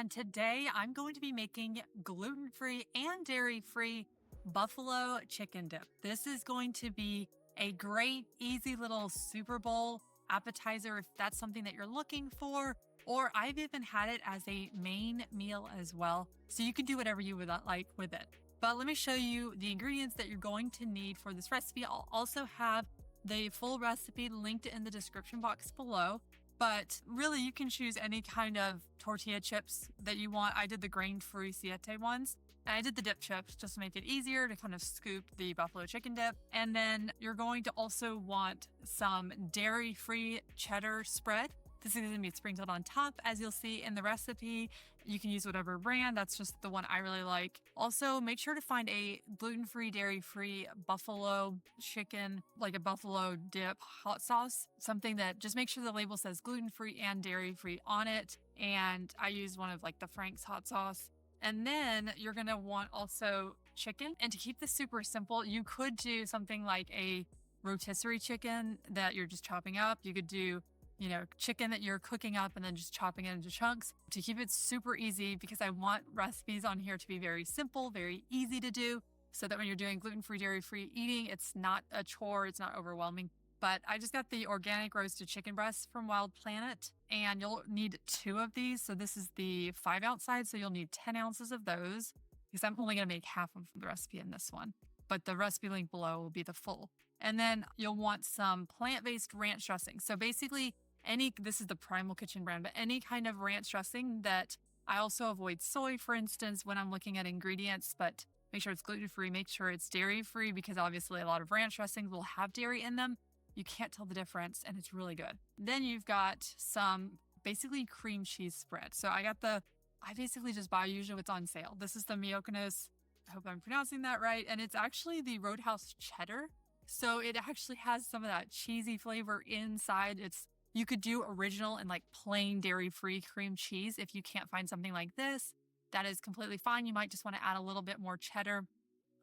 And today I'm going to be making gluten-free and dairy-free buffalo chicken dip. This is going to be a great, easy little Super Bowl appetizer if that's something that you're looking for, or I've even had it as a main meal as well. So you can do whatever you would like with it. But let me show you the ingredients that you're going to need for this recipe. I'll also have the full recipe linked in the description box below. But really, you can choose any kind of tortilla chips that you want. I did the grain-free siete ones, and I did the dip chips just to make it easier to kind of scoop the buffalo chicken dip. And then you're going to also want some dairy-free cheddar spread. This is going to be sprinkled on top, as you'll see in the recipe. You can use whatever brand. That's just the one I really like. Also, make sure to find a gluten-free, dairy-free buffalo chicken, like a buffalo dip hot sauce. Something that just make sure the label says gluten-free and dairy-free on it. And I use one of like the Frank's hot sauce. And then you're going to want also chicken. And to keep this super simple, you could do something like a rotisserie chicken that you're just chopping up. You could do chicken that you're cooking up and then just chopping it into chunks. To keep it super easy, because I want recipes on here to be very simple, very easy to do, so that when you're doing gluten-free, dairy-free eating, it's not a chore, it's not overwhelming. But I just got the organic roasted chicken breasts from Wild Planet, and you'll need 2 of these. So this is the 5-ounce size, so you'll need 10 ounces of those, because I'm only going to make half of the recipe in this one. But the recipe link below will be the full. And then you'll want some plant-based ranch dressing. So basically, this is the Primal Kitchen brand, but any kind of ranch dressing that I also avoid soy, for instance, when I'm looking at ingredients, but make sure it's gluten-free, make sure it's dairy-free, because obviously a lot of ranch dressings will have dairy in them. You can't tell the difference, and it's really good. Then you've got some basically cream cheese spread. So I basically just buy usually what's on sale. This is the Mykonos, I hope I'm pronouncing that right, and it's actually the Roadhouse cheddar. So it actually has some of that cheesy flavor inside. You could do original and like plain dairy-free cream cheese. If you can't find something like this, that is completely fine. You might just want to add a little bit more cheddar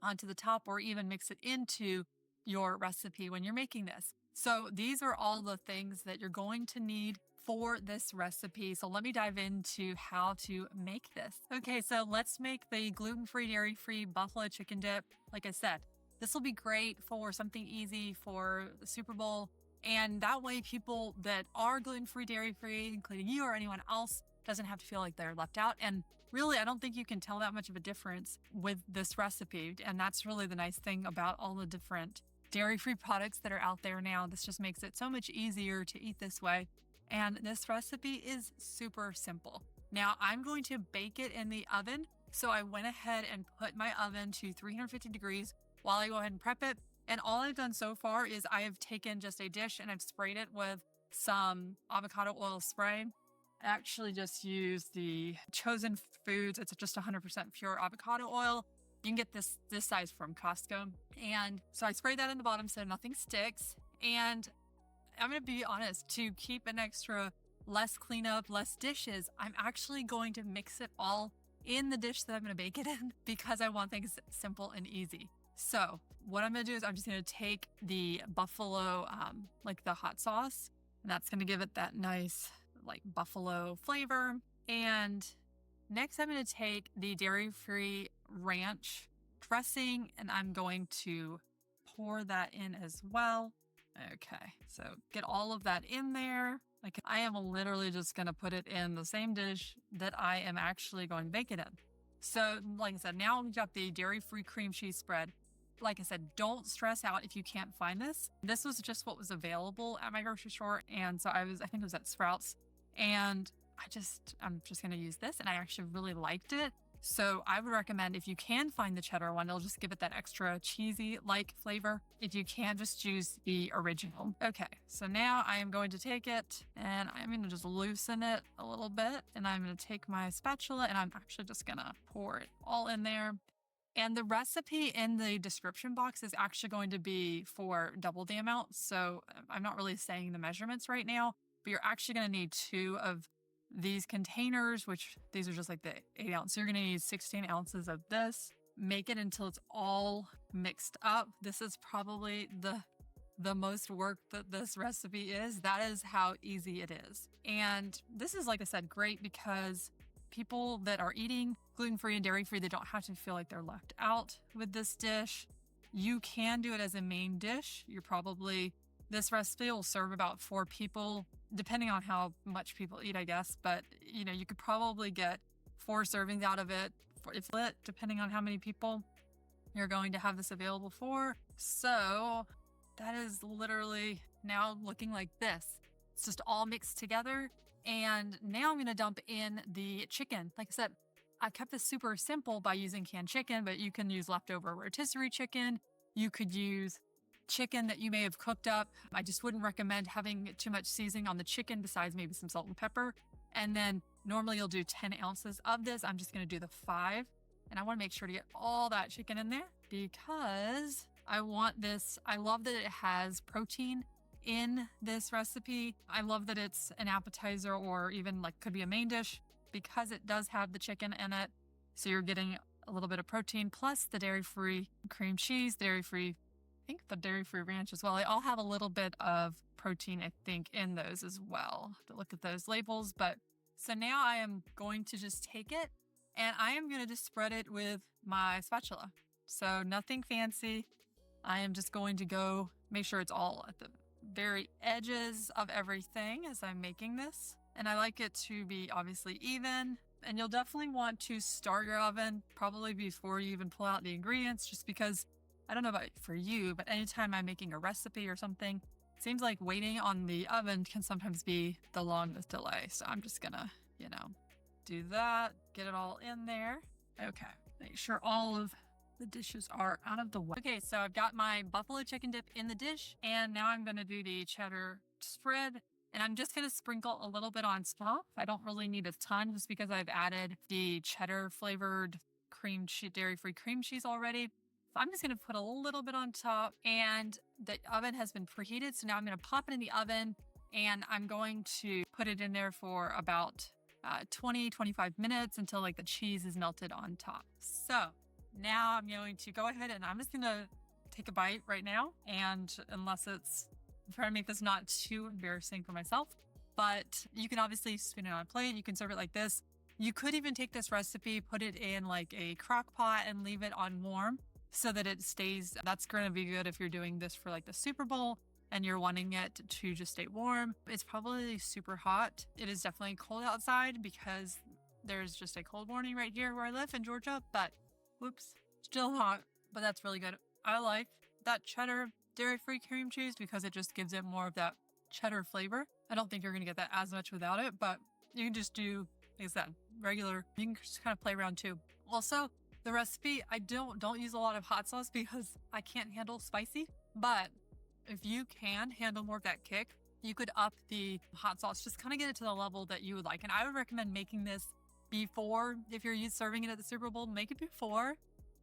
onto the top, or even mix it into your recipe when you're making this. So these are all the things that you're going to need for this recipe. So let me dive into how to make this. Okay, so let's make the gluten-free, dairy-free buffalo chicken dip. Like I said, this will be great for something easy for the Super Bowl. And that way people that are gluten-free, dairy-free, including you or anyone else, doesn't have to feel like they're left out. And really, I don't think you can tell that much of a difference with this recipe. And that's really the nice thing about all the different dairy-free products that are out there now. This just makes it so much easier to eat this way. And this recipe is super simple. Now, I'm going to bake it in the oven. So I went ahead and put my oven to 350 degrees while I go ahead and prep it. And all I've done so far is I have taken just a dish and I've sprayed it with some avocado oil spray. I actually just used the Chosen Foods. It's just 100% pure avocado oil. You can get this size from Costco. And so I sprayed that in the bottom so nothing sticks. And I'm going to be honest, to keep an extra less cleanup, less dishes, I'm actually going to mix it all in the dish that I'm going to bake it in, because I want things simple and easy. So what I'm going to do is I'm just going to take the buffalo, like the hot sauce, and that's going to give it that nice like buffalo flavor. And next I'm going to take the dairy-free ranch dressing, and I'm going to pour that in as well. Okay, so get all of that in there. Like, I am literally just going to put it in the same dish that I am actually going to bake it in. So like I said, now we've got the dairy-free cream cheese spread. Like I said, don't stress out if you can't find this. This was just what was available at my grocery store. And so I think it was at Sprouts. And I'm just going to use this. And I actually really liked it. So I would recommend, if you can find the cheddar one, it'll just give it that extra cheesy-like flavor. If you can, just use the original. Okay, so now I am going to take it and I'm going to just loosen it a little bit. And I'm going to take my spatula and I'm actually just going to pour it all in there. And the recipe in the description box is actually going to be for double the amount. So I'm not really saying the measurements right now, but you're actually going to need 2 of these containers, which these are just like the 8 ounce. So you're going to need 16 ounces of this. Make it until it's all mixed up. This is probably the most work that this recipe is. That is how easy it is. And this is, like I said, great because people that are eating gluten-free and dairy-free, they don't have to feel like they're left out with this dish. You can do it as a main dish. This recipe will serve about 4 people, depending on how much people eat, I guess. But, you could probably get 4 servings out of it, if lit, depending on how many people you're going to have this available for. So that is literally now looking like this. It's just all mixed together. And now I'm going to dump in the chicken. Like I said, I kept this super simple by using canned chicken, but you can use leftover rotisserie chicken. You could use chicken that you may have cooked up. I just wouldn't recommend having too much seasoning on the chicken besides maybe some salt and pepper. And then normally you'll do 10 ounces of this. I'm just going to do the 5. And I want to make sure to get all that chicken in there because I want this. I love that it has protein in this recipe. I love that it's an appetizer or even could be a main dish because it does have the chicken in it. So you're getting a little bit of protein plus the dairy-free cream cheese, dairy-free, I think the dairy-free ranch as well. They all have a little bit of protein, I think, in those as well. Have to look at those labels. But so now I am going to just take it and I am going to just spread it with my spatula. So nothing fancy. I am just going to go make sure it's all at the very edges of everything as I'm making this. And I like it to be obviously even. And you'll definitely want to start your oven probably before you even pull out the ingredients, just because I don't know about for you, but anytime I'm making a recipe or something, it seems like waiting on the oven can sometimes be the longest delay. So I'm just gonna, do that, get it all in there. Okay, make sure all of the dishes are out of the way. Okay, so I've got my buffalo chicken dip in the dish, and now I'm gonna do the cheddar spread. And I'm just going to sprinkle a little bit on top. I don't really need a ton just because I've added the cheddar flavored dairy-free cream cheese already. So I'm just going to put a little bit on top, and the oven has been preheated. So now I'm going to pop it in the oven and I'm going to put it in there for about 20-25 minutes until the cheese is melted on top. So now I'm going to go ahead and I'm just going to take a bite right now. And I'm trying to make this not too embarrassing for myself, but you can obviously spin it on a plate. You can serve it like this. You could even take this recipe, put it in a crock pot and leave it on warm so that it stays. That's going to be good if you're doing this for the Super Bowl and you're wanting it to just stay warm. It's probably super hot. It is definitely cold outside because there's just a cold warning right here where I live in Georgia, but whoops, still hot, but that's really good. I like that cheddar dairy-free cream cheese because it just gives it more of that cheddar flavor. I don't think you're going to get that as much without it, but you can just do, like I said, regular. You can just kind of play around too. Also, the recipe, I don't use a lot of hot sauce because I can't handle spicy, but if you can handle more of that kick, you could up the hot sauce, just kind of get it to the level that you would like. And I would recommend making this before, if you're serving it at the Super Bowl, make it before.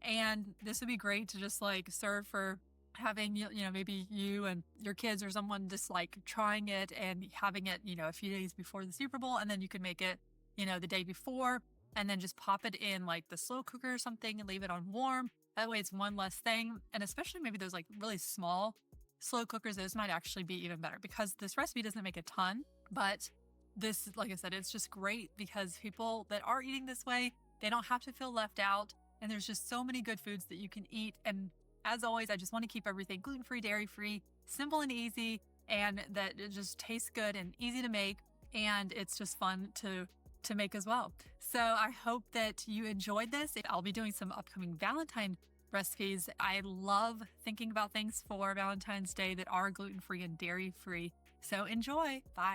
And this would be great to just serve for having, maybe you and your kids or someone just trying it and having it, a few days before the Super Bowl. And then you can make it, the day before and then just pop it in the slow cooker or something and leave it on warm. That way it's one less thing. And especially maybe those really small slow cookers, those might actually be even better because this recipe doesn't make a ton, but this, like I said, it's just great because people that are eating this way, they don't have to feel left out. And there's just so many good foods that you can eat. And as always, I just want to keep everything gluten-free, dairy-free, simple and easy, and that it just tastes good and easy to make. And it's just fun to make as well. So I hope that you enjoyed this. I'll be doing some upcoming Valentine recipes. I love thinking about things for Valentine's Day that are gluten-free and dairy-free. So enjoy. Bye.